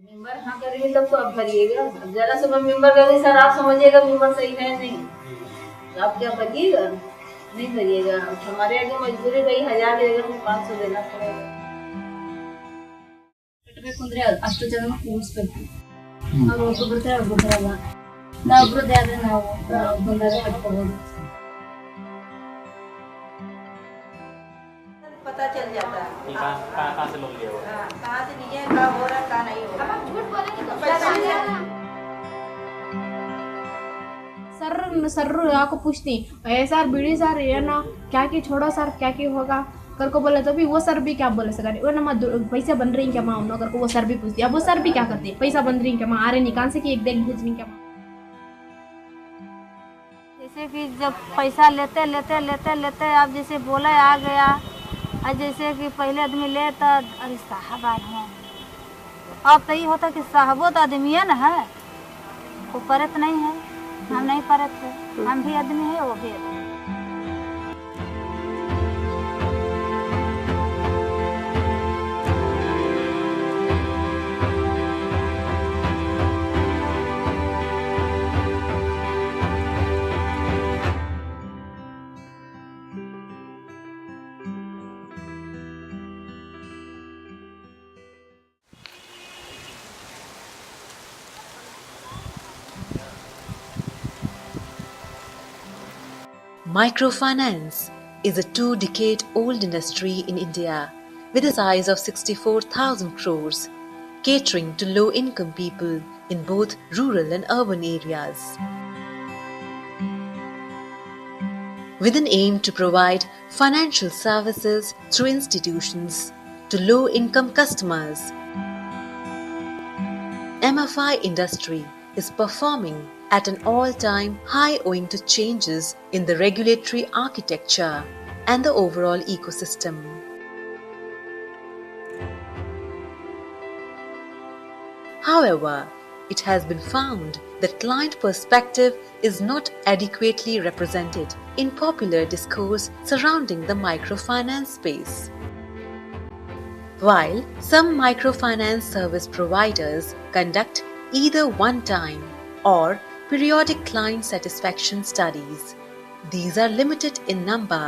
Member हाँ करेंगे तब तो आप भरिएगा। जरा सुबह मेंबर करेंगे सर आप समझिएगा मेंबर सही है नहीं, तो आप क्या भरिएगा? नहीं भरिएगा। हमारे आगे मजबूरी भाई 1000 की जगह 500 देना पड़ेगा। कुंद्रे ಅಷ್ಟು ಜನ ಕೂರಿಸ್ಬೇಕು, ಅವ್ರು ಒಬ್ಬೊಬ್ಬರ ಒಬ್ಬೊಬ್ಬರಲ್ಲ, ನಾವೊಬ್ರದ್ದೇ ಆದ್ರೆ ನಾವು ಬಂದಾಗ ಕಟ್ಕೋಬಹುದು। पता चल जाता है कहाँ से लोन लिया हुआ है, कहाँ से लिए, कहाँ हो रहा कहाँ नहीं हो रहा। झूठ बोलेंगे तो पैसा नहीं आना। सर आपको पूछती सर बीड़ी सर ये ना क्या की छोड़ो सर क्या की होगा कर को बोले तो भी वो सर भी क्या बोले सर वो ना पैसा बन रही क्या माँ कर को वो सर भी पूछती। अब वो सर भी क्या करती पैसा बन रही क्या माँ आ रहे निकाल से कि एक देख भेजनी क्या माँ। जैसे कि जब पैसा लेते लेते लेते लेते अब जैसे बोला आ गया, और जैसे कि पहले आदमी ले तो अरे साहब आदमी, अब तो ये होता कि साहबो तो आदमी है ना है, वो परत नहीं है, हम नहीं परत है, हम भी आदमी है वो भी आदमी। Microfinance is a 2-decade-old industry in India with a size of 64,000 crores, catering to low-income people in both rural and urban areas. With an aim to provide financial services through institutions to low-income customers, MFI industry is performing at an all-time high owing to changes in the regulatory architecture and the overall ecosystem. However, it has been found that client perspective is not adequately represented in popular discourse surrounding the microfinance space. While some microfinance service providers conduct either one-time or periodic client satisfaction studies, these are limited in number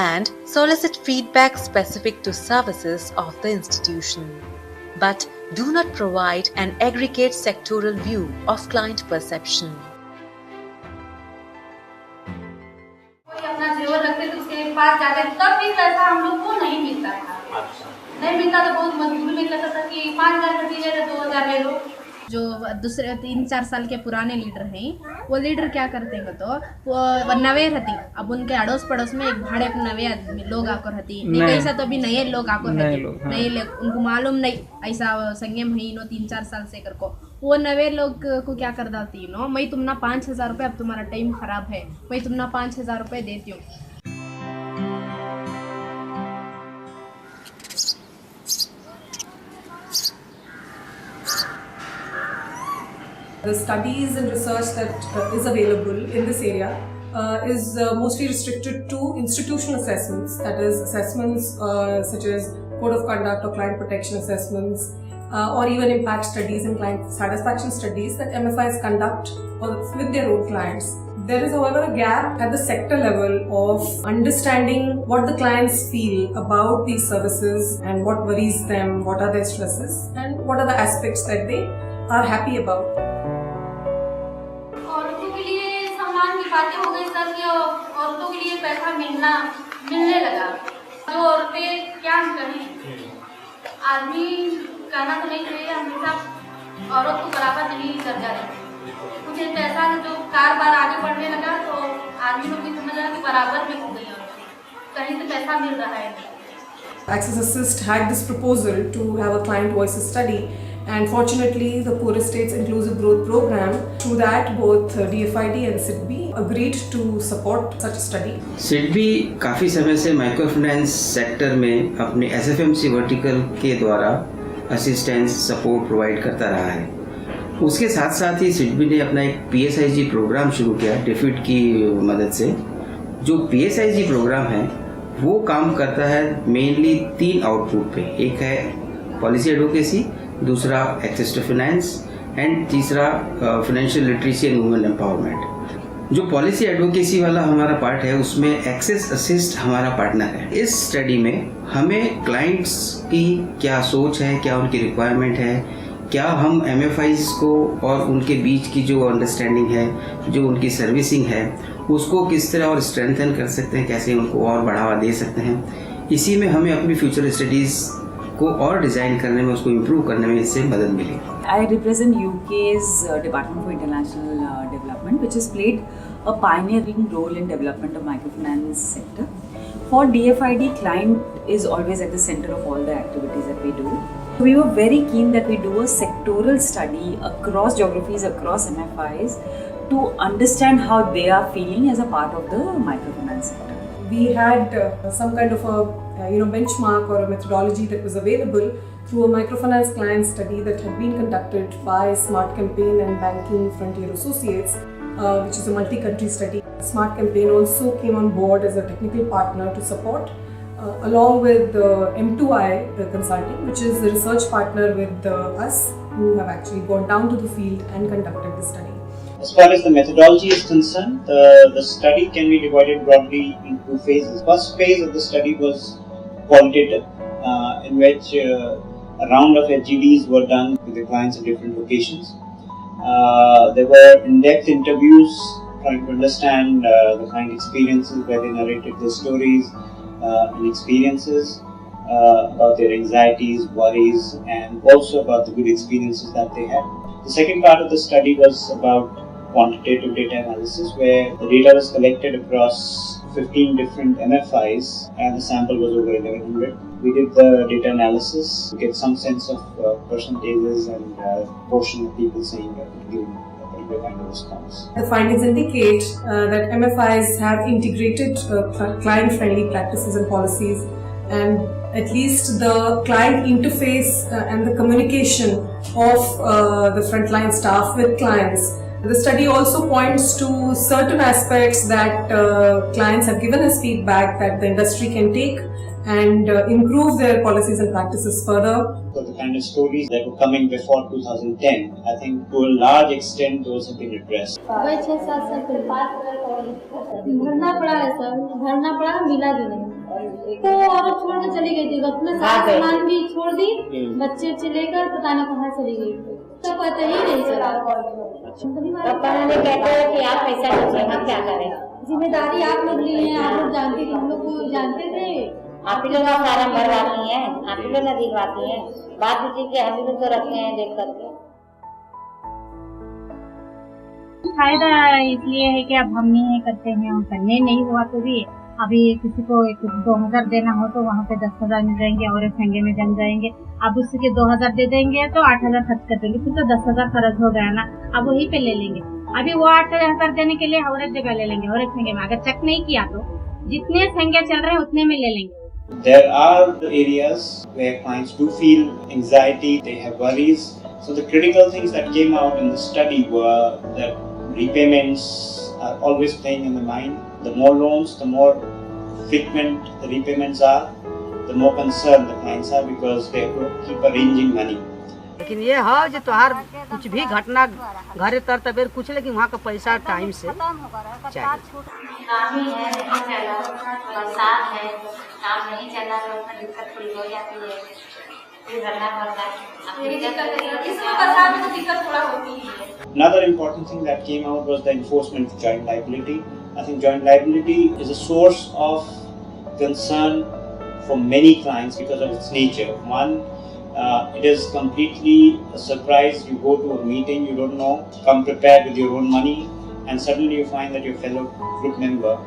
and solicit feedback specific to services of the institution, but do not provide an aggregate sectoral view of client perception. कोई अपना जेवर रखते तो उसके पास जाते तब भी पैसा हम लोग को नहीं मिलता था। नहीं मिलता तो बहुत मजबूर में लगता था कि 5000 का दीजिए तो 2000 ले लो। जो दूसरे 3-4 साल के पुराने लीडर हैं वो लीडर क्या करते हैं तो वो नवे रहती, अब उनके अड़ोस पड़ोस में एक भाड़े पर नवे आदमी लोग आकर रहती नहीं कैसा तो अभी नए लोग आकर रहती नए लोग उनको मालूम नहीं ऐसा संगे महीनों 3-4 साल से कर को वो नवे लोग को क्या कर डालती नो मैं तुम ना 5000 रुपये, अब तुम्हारा टाइम खराब है मैं तुम ना 5000 रुपये देती हूँ। The studies and research that is available in this area is mostly restricted to institutional assessments, that is assessments such as code of conduct or client protection assessments or even impact studies and client satisfaction studies that MFIs conduct with their own clients. There is however a gap at the sector level of understanding what the clients feel about these services and what worries them, what are their stresses and what are the aspects that they are happy about. बातें हो गई sir कि औरतों के लिए पैसा मिलने लगा, जो औरतें क्या करें, आदमी कहना तो नहीं चाहिए हमेशा औरत को बराबर नहीं कर जा रहे, कुछ पैसा जो कारोबार आगे बढ़ने लगा तो आदमी लोग भी समझ रहा कि बराबर में हो गई औरतें, कहीं से पैसा मिल रहा है। Access Assist had this proposal to have a client voices study. And fortunately, the Poorest States Inclusive Growth program, through that both DFID and SIDBI agreed to support such a study. SIDBI काफ़ी समय से microfinance sector में अपने SFMC vertical के द्वारा assistance support provide करता रहा है। उसके साथ साथ ही SIDBI ने अपना एक PSIG प्रोग्राम शुरू किया DFID की मदद से। जो PSIG प्रोग्राम है वो काम करता है मेनली 3 आउटपुट पे, एक है पॉलिसी एडवोकेसी, दूसरा एक्सेस टू फाइनेंस एंड तीसरा financial literacy and women empowerment. जो पॉलिसी एडवोकेसी वाला हमारा पार्ट है उसमें एक्सेस असिस्ट हमारा पार्टनर है। इस स्टडी में हमें क्लाइंट्स की क्या सोच है, क्या उनकी रिक्वायरमेंट है, क्या हम MFIs को और उनके बीच की जो अंडरस्टैंडिंग है, जो उनकी सर्विसिंग है, उसको किस तरह और स्ट्रेंथन कर सकते हैं, कैसे उनको और बढ़ावा दे सकते हैं। इसी में हमें अपनी फ्यूचर स्टडीज़ को और डिज़ाइन करने में, उसको इम्प्रूव करने में इससे मदद मिली। I represent UK's Department for International Development, which has played a pioneering role in development of microfinance sector. For DFID, client is always at the center of all the activities that we do. We were very keen that we do a sectoral study across geographies, across MFIs, to understand how they are feeling as a part of the microfinance sector. We had some kind of a benchmark or a methodology that was available through a Microfinance Clients study that had been conducted by Smart Campaign and Banking Frontier Associates, which is a multi-country study. Smart Campaign also came on board as a technical partner to support, along with M2I Consulting, which is the research partner with us, who have actually gone down to the field and conducted the study. As far as the methodology is concerned, the study can be divided broadly in two phases. First phase of the study was qualitative, in which a round of FGDs were done with the clients at different locations. There were in-depth interviews trying to understand the client experiences, where they narrated their stories and experiences about their anxieties, worries, and also about the good experiences that they had. The second part of the study was about quantitative data analysis, where the data was collected across 15 different MFIs and the sample was over 1100. We did the data analysis to get some sense of percentages and portion of people saying that giving a particular kind of response. The findings indicate that MFIs have integrated client-friendly practices and policies, and at least the client interface and the communication of the frontline staff with clients. The study also points to certain aspects that clients have given us feedback that the industry can take and improve their policies and practices further. So the kind of stories that were coming before 2010, I think to a large extent those have been addressed. वही 6-7 साल पहले भरना पड़ा है sir, भरना पड़ा, मिला भी नहीं। तो औरत छोड़ के चली गई थी, अपना सामान भी छोड़ दी, बच्चे लेकर पता नहीं कहाँ चली गई, तो पता ही नहीं चला। पापा ने कहते हैं कि आप पैसा दीजिए, हम क्या करें? जिम्मेदारी आप लोग लिए हैं, आप लोग जानते थे, हम लोग को जानते थे। आप ही लोग फार्म भरवाती हैं, आप ही लोग दिलवाती हैं, बात दीजिए कि हम ही लोग तो रखते हैं देख करके। फायदा इसलिए है कि अब हम नहीं करते हैं, हम करने नहीं हुआ तो भी अभी किसी को 2000 देना हो तो वहाँ पे 10,000 मिल जाएंगे और एक संगे में जम जाएंगे। अब उसके 2000 दे देंगे तो 8000 खर्च कर देंगे, फिर तो 10,000 खर्च हो गया ना, अब वहीं पे ले लेंगे। अभी वो 8000 देने के लिए और एक जगह ले लेंगे और एक संगे में, अगर चेक नहीं किया तो जितने संगे चल रहे हैं उतने में ले लेंगे। There are areas where clients do feel anxiety, they have worries. So the critical things that came out in the study were that repayments are always playing in the mind. The more loans, the more frequent the repayments are, the more concerned the clients are because they have to keep arranging money. लेकिन ये है जो तोहार कुछ भी घटना घरे तर तबेर कुछ, लेकिन वहाँ का पैसा टाइम से चाहिए। काम ही है, बरसात है, काम नहीं चल रहा तो उसमें दिक्कत थोड़ी हो जाती है, फिर भरना पड़ता है। इसमें बरसात में तो दिक्कत थोड़ा होती है। Another important thing that came out was the enforcement of joint liability. I think joint liability is a source of concern for many clients because of its nature. One, it is completely a surprise. You go to a meeting, you don't know, come prepared with your own money, and suddenly you find that your fellow group member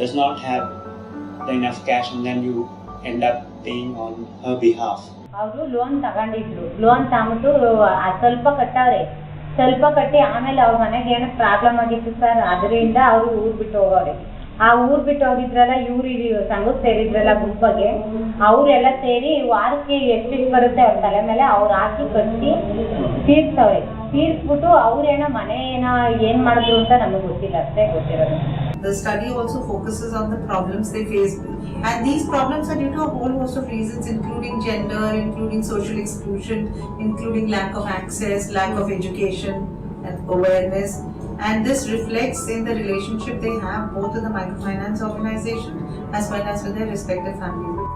does not have enough cash, and then you end up paying on her behalf. ಅವರು loan ತಗೊಂಡಿದ್ರು, loan ತಗೊಂಡು ಸ್ವಲ್ಪ ಕಟ್ಟವ್ರೆ, ಸ್ವಲ್ಪ ಕಟ್ಟಿ ಆಮೇಲೆ ಅವ್ರ ಮನೆಗೆ ಏನೋ problem ಆಗಿತ್ತು ಸರ್, ಅದರಿಂದ ಅವರು ಊರು ಬಿಟ್ಟು ಹೋಗೋರೆ. ಆ ಊರು ಬಿಟ್ಟು ಹೋಗಿದ್ರಲ್ಲ, ಇವ್ರು ಸಂಘಕ್ಕೆ ಸೇರಿದ್ರಲ್ಲ ಗುಂಪಗೆ, ಅವರೆಲ್ಲ ಸೇರಿ ವಾರಕ್ಕೆ ಎಷ್ಟಿಷ್ಟು ಬರುತ್ತೆ ಅವ್ರ ತಲೆ ಮೇಲೆ ಅವ್ರು ಹಾಕಿ ಕಟ್ಟಿ ತೀರ್ಸವ್ರೆ. ತೀರ್ಸ್ಬಿಟ್ಟು ಅವ್ರೇನೋ ಮನೆ ಏನೋ ಏನು ಮಾಡಿದ್ರು ಅಂತ ನಮಗೆ ಗೊತ್ತಿಲ್ಲ, ಅಷ್ಟೇ ಗೊತ್ತಿರೋದು. The study also focuses on the problems they face, and these problems are due to a whole host of reasons, including gender, including social exclusion, including lack of access, lack of education and awareness, and this reflects in the relationship they have both with the microfinance organization as well as with their respective families.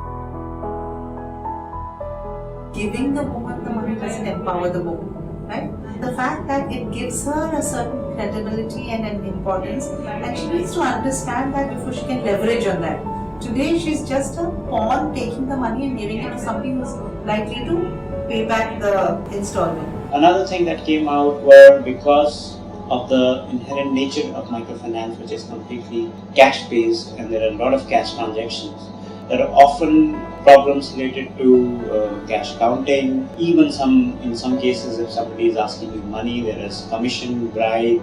Giving the woman the money doesn't empower the woman, right? The fact that it gives her a certain credibility and an importance, and she needs to understand that before she can leverage on that. Today she's just a pawn taking the money and giving it to somebody who's likely to pay back the installment. Another thing that came out were, because of the inherent nature of microfinance, which is completely cash based and there are a lot of cash transactions, there are often problems related to cash counting. Even in some cases, if somebody is asking you money, there is commission, bribe,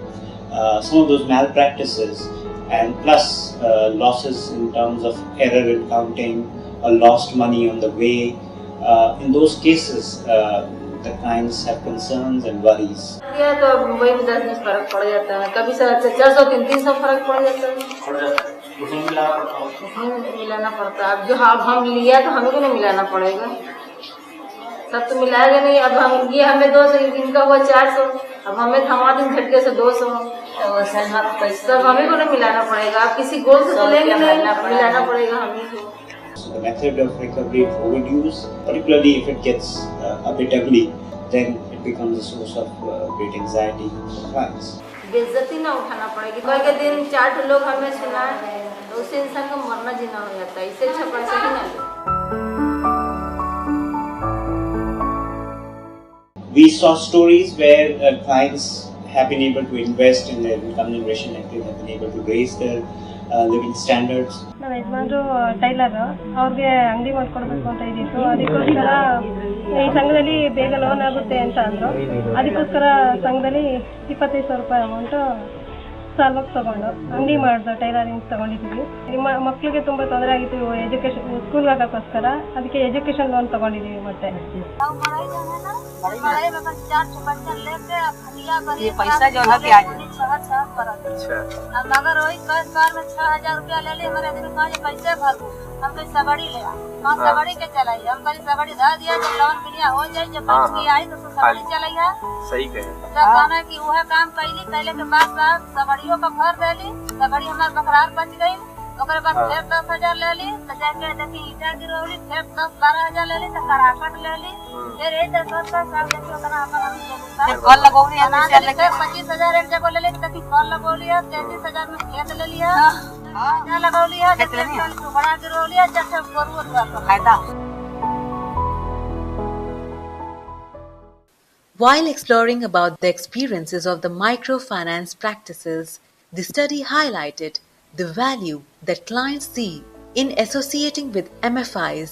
some of those malpractices, and plus losses in terms of error in counting or lost money on the way. In those cases, the clients have concerns and worries. या तो वही में 10-20 फर्क पड़ जाता है, कभी 400-300 फर्क पड़ जाता है, उसमें मिलाना पड़ता है। अब जो हम लिया तो हमें को नहीं मिलाना पड़ेगा, सब तो मिलाएगा नहीं। अब हम ये हमें 200, इनका हुआ 400, अब हमें थमा दिन झटके से 200, सब हमें को नहीं मिलाना पड़ेगा। अब किसी गोल से तो लेंगे नहीं, मिलाना पड़ेगा हमें को। So the method of recovery for overuse, particularly if it gets a bit ugly, then it becomes a source of great anxiety for clients. बेइज्जती ना उठाना पड़ेगी। कल के दिन 4 लोग हमें सुनाए तो उससे इंसान का मरना जीना हो जाता है, इससे अच्छा पैसा ही ना लो। We saw stories where clients have been able to invest in their income generation, and they have been able to raise their living standards. ನಮ್ಮ ಯಜಮಾನರು ಟೈಲರ್, ಅವ್ರಿಗೆ ಅಂಗಡಿ ಮಾಡ್ಕೊಡ್ಬೇಕು ಅಂತ ಇದ್ದಿತ್ತು. ಅದಕ್ಕೋಸ್ಕರ ಈ ಸಂಘದಲ್ಲಿ ಬೇಗ ಲೋನ್ ಆಗುತ್ತೆ ಅಂತ ಅಂದರು. ಅದಕ್ಕೋಸ್ಕರ ಸಂಘದಲ್ಲಿ 25,000 ರೂಪಾಯಿ ಅಮೌಂಟು ಸಾಲಕ್ಕೆ ತಗೊಂಡು ಅಂಗಡಿ ಮಾಡಿದ್ರು, ಟೈಲರಿಂಗ್ ತಗೊಂಡಿದ್ವಿ. ಮಕ್ಕಳಿಗೆ ತುಂಬ ತೊಂದರೆ ಆಗಿತ್ತು ಎಜುಕೇಶನ್ ಸ್ಕೂಲ್ಗೆ ಹಾಕೋಕ್ಕೋಸ್ಕರ, ಅದಕ್ಕೆ ಎಜುಕೇಶನ್ ಲೋನ್ ತಗೊಂಡಿದ್ದೀವಿ. ಮತ್ತೆ ये पैसा जो है कि आज मगर वही कार में 6,000 रुपया ले ली हमारे आदमी, कहा कैसे भरू, हम कहीं सबड़ी ले कहाँ सबड़ी के चलाई, हम कहीं सबड़ी धा दिया, जब लोन क्लियर हो जाए, जब बैंक की आई तो सबड़ी चलाई है। सही कहे तो कहना कि वह काम कैली, कैले के बाद सबड़ियों का भर देली, सबड़ी हमारे बकरार बच गई, ओकरे बाद फिर 10,000 ले ली, तो जाके देखी ईटा गिरौली, फिर 10-12,000 ले ली, तो कराकट ले ली, फिर 10,000 देखियो तना हमारा कॉल लगौली है, 25,000 एक जगह ले ली, तभी कॉल लगौली है, 33,000 में खेत ले लिया, क्या लगौली है, बड़ा गिरौली है, जैसे गरु फायदा। While exploring about the experiences of the microfinance practices, the study highlighted the value that clients see in associating with MFIs.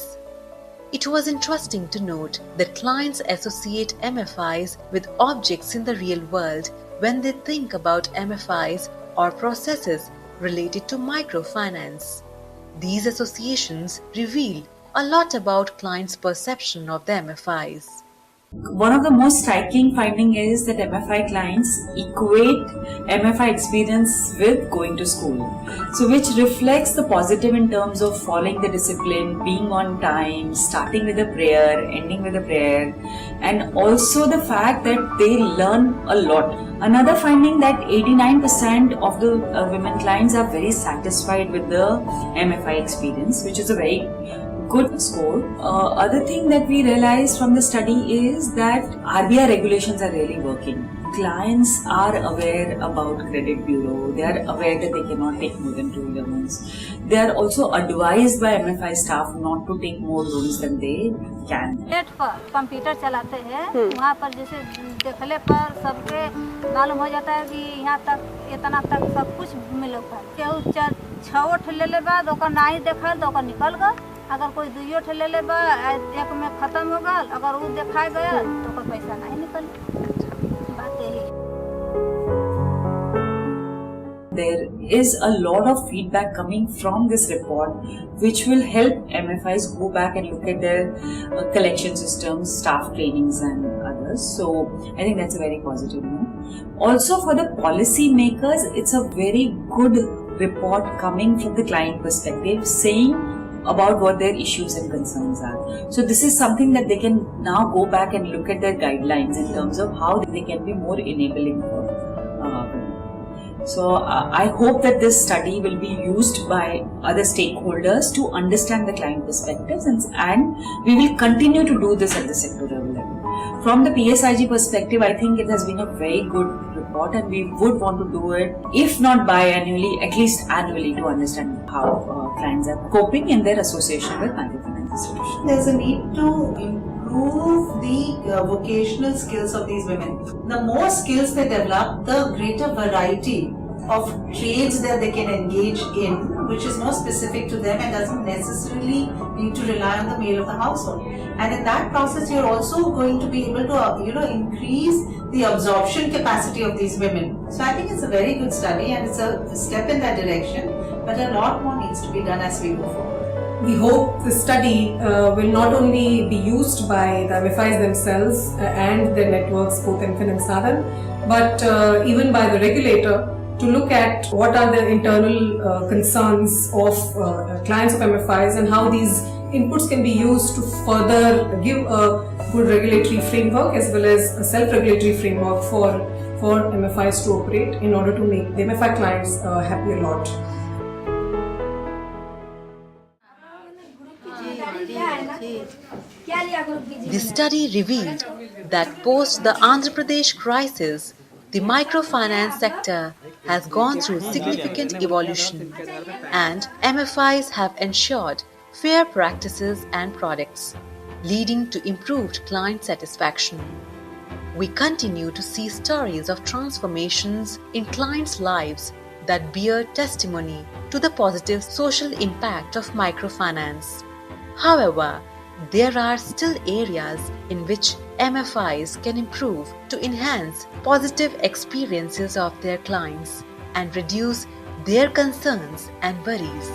It was interesting to note that clients associate MFIs with objects in the real world when they think about MFIs or processes related to microfinance. These associations reveal a lot about clients' perception of the MFIs. One of the most striking findings is that MFI clients equate MFI experience with going to school. So which reflects the positive in terms of following the discipline, being on time, starting with a prayer, ending with a prayer, and also the fact that they learn a lot. Another finding that 89% of the women clients are very satisfied with the MFI experience, which is a very good score. Other thing that we realized from the study is that RBI regulations are really working. Clients are aware about credit bureau. They are aware that they cannot take more than 2 loans. They are also advised by MFI staff not to take more loans than they can. Net पर computer चलाते हैं, वहाँ पर जैसे देखने पर सबके मालूम हो जाता है कि यहाँ तक इतना तक सब कुछ मिलता है। केहू 6 ठे ले ले बाद ओकर नहीं देखा तो ओकर निकल गया, अगर कोई 2 ठे ले ले बा एक में खत्म हो गया, अगर वो देखा गया तो कोई पैसा नहीं निकल। बात यही। There is a lot of feedback coming from this report, which will help MFIs go back and look at their collection systems, staff trainings, and others. So I think that's a very positive note. Also, for the policy makers, it's a very good report coming from the client perspective, saying about what their issues and concerns are. So this is something that they can now go back and look at their guidelines in terms of how they can be more enabling for women. So I hope that this study will be used by other stakeholders to understand the client perspectives, and we will continue to do this at the sectoral level. From the PSIG perspective, I think it has been a very good report, and we would want to do it, if not biannually, at least annually, to understand how clients are coping in their association with microfinance institutions. There's a need to improve the vocational skills of these women. The more skills they develop, the greater variety of trades that they can engage in, which is more specific to them and doesn't necessarily need to rely on the male of the household. And in that process, you're also going to be able to, increase the absorption capacity of these women. So I think it's a very good study, and it's a step in that direction, but a lot more needs to be done as we go forward. We hope the study will not only be used by the MFIs themselves and their networks, both MFIN and SADAN, but even by the regulator, to look at what are the internal concerns of clients of MFIs and how these inputs can be used to further give a good regulatory framework as well as a self-regulatory framework for MFIs to operate in order to make the MFI clients happy a lot. The study revealed that post the Andhra Pradesh crisis, the microfinance sector has gone through significant evolution, and MFIs have ensured fair practices and products, leading to improved client satisfaction. We continue to see stories of transformations in clients' lives that bear testimony to the positive social impact of microfinance. However, there are still areas in which MFIs can improve to enhance positive experiences of their clients and reduce their concerns and worries.